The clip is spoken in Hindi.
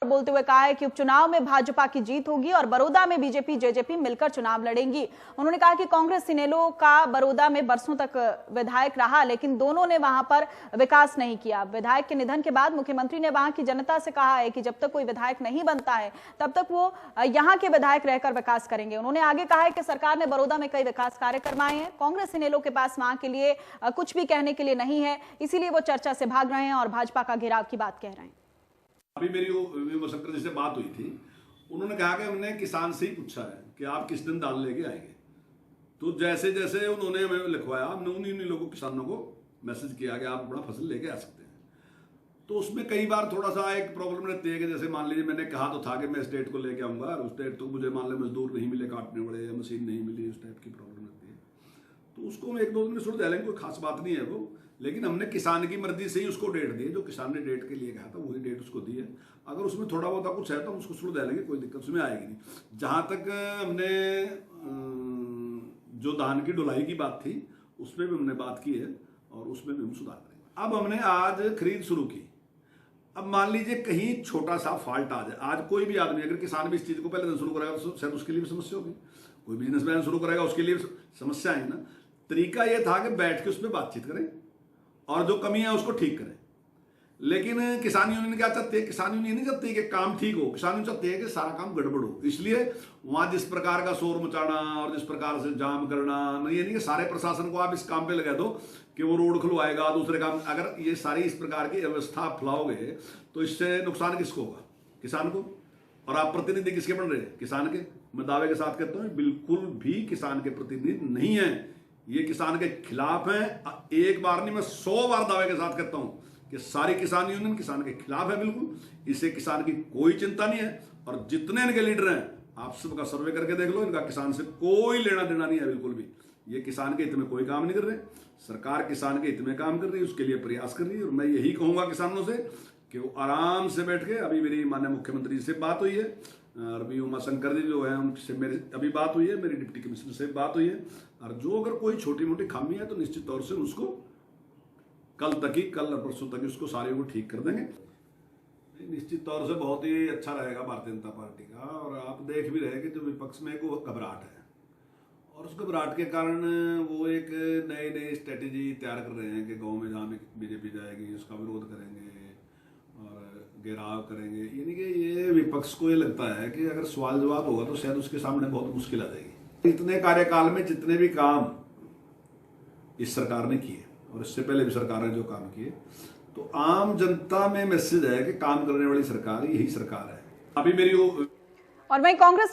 बोलते हुए कहा है कि उपचुनाव में भाजपा की जीत होगी और बड़ौदा में बीजेपी जेजेपी मिलकर चुनाव लड़ेंगी। उन्होंने कहा कि कांग्रेस इनेलो का बड़ौदा में बरसों तक विधायक रहा, लेकिन दोनों ने वहां पर विकास नहीं किया। विधायक के निधन के बाद मुख्यमंत्री ने वहां की जनता से कहा है कि जब तक कोई विधायक नहीं बनता है तब तक वो यहां के विधायक रहकर विकास करेंगे। उन्होंने आगे कहा है कि सरकार ने बड़ौदा में कई विकास कार्य करवाए हैं, कांग्रेस इनेलो के पास वहां के लिए कुछ भी कहने के लिए नहीं है, इसीलिए वो चर्चा से भाग रहे हैं और भाजपा का घेराव की बात कह रहे हैं। अभी मेरी शंकर जी से बात हुई थी, उन्होंने कहा कि हमने किसान से ही पूछा है कि आप किस दिन दाल लेके आएंगे। तो जैसे जैसे उन्होंने हमें लिखवाया, हमने उन्हीं लोगों किसानों को मैसेज किया कि आप अपना फसल लेके आ सकते हैं। तो उसमें कई बार थोड़ा सा एक प्रॉब्लम रहती है कि जैसे मान लीजिए मैंने कहा तो था कि मैं स्टेट को लेके आऊंगा और उस स्टेट तो मुझे मान लीजिए मजदूर नहीं मिले काटने वाले या मशीन नहीं मिली, उस टाइप की प्रॉब्लम रहती है। तो उसको हम 1-2 दिन में सुलझा लेंगे, कोई खास बात नहीं है वो। लेकिन हमने किसान की मर्जी से ही उसको डेट दी है, जो किसान ने डेट के लिए कहा था वही डेट उसको दी है। अगर उसमें थोड़ा बहुत कुछ है तो हम उसको सुलझा लेंगे, कोई दिक्कत उसमें आएगी नहीं। जहां तक हमने जो धान की ढुलाई की बात थी उसमें भी हमने बात की है और उसमें भी हम सुधार करेंगे। अब हमने आज खरीद शुरू की। अब मान लीजिए कहीं छोटा सा फॉल्ट आ जाए, आज कोई भी आदमी अगर किसान भी इस चीज को पहले दिन शुरू कराएगा तो शायद उसके लिए भी समस्या होगी। कोई बिजनेसमैन शुरू कराएगा उसके लिए समस्या है ना। तरीका यह था कि बैठ के उस पर बातचीत करें और जो कमी है उसको ठीक करें। लेकिन किसान यूनियन क्या चाहती है? किसान यूनियन नहीं चाहती कि काम ठीक हो, किसान यूनियन चाहती है कि सारा काम गड़बड़ हो। इसलिए वहां जिस प्रकार का शोर मचाना और जिस प्रकार से जाम करना, ये नहीं कि सारे प्रशासन को आप इस काम पे लगा दो कि वो रोड खुलवाएगा, दूसरे काम। अगर ये सारी इस प्रकार की व्यवस्था फैलाओगे तो इससे नुकसान किसको होगा? किसान को। और आप प्रतिनिधि किसके बन रहे हैं? किसान के। मैं दावे के साथ कहता हूं बिल्कुल भी किसान के प्रतिनिधि नहीं है, ये किसान के खिलाफ है। एक बार नहीं, मैं 100 बार दावे के साथ कहता हूं कि सारी किसान यूनियन किसान के खिलाफ है बिल्कुल। इससे किसान की कोई चिंता नहीं है। और जितने इनके लीडर हैं आप सबका सर्वे करके देख लो, इनका किसान से कोई लेना देना नहीं है बिल्कुल भी। ये किसान के हित में कोई काम नहीं कर रहे। सरकार किसान के हित में काम कर रही है, उसके लिए प्रयास कर रही है। और मैं यही कहूंगा किसानों से कि वो आराम से बैठ के, अभी मेरी माननीय मुख्यमंत्री जी से बात हुई है और अभी उमा शंकर जी जो है उनसे मेरी अभी बात हुई है, मेरी डिप्टी कमिश्नर से बात हुई है। और जो अगर कोई छोटी मोटी खामी है तो निश्चित तौर से उसको कल और परसों तक उसको सारे को ठीक कर देंगे। निश्चित तौर से बहुत ही अच्छा रहेगा भारतीय जनता पार्टी का। और आप देख भी रहे कि जो विपक्ष में एक घबराहट है और उस घबराहट के कारण वो एक नई स्ट्रेटेजी तैयार कर रहे हैं कि गांव में जहाँ बीजेपी जाएगी उसका विरोध करेंगे और घेराव करेंगे। यानी कि ये विपक्ष को ये लगता है कि अगर सवाल जवाब होगा तो शायद उसके सामने बहुत मुश्किल आ जाएगी। इतने कार्यकाल में जितने भी काम इस सरकार ने किए और इससे पहले भी सरकार ने जो काम किए, तो आम जनता में मैसेज है कि काम करने वाली सरकार यही सरकार है। अभी मेरी और वहीं कांग्रेस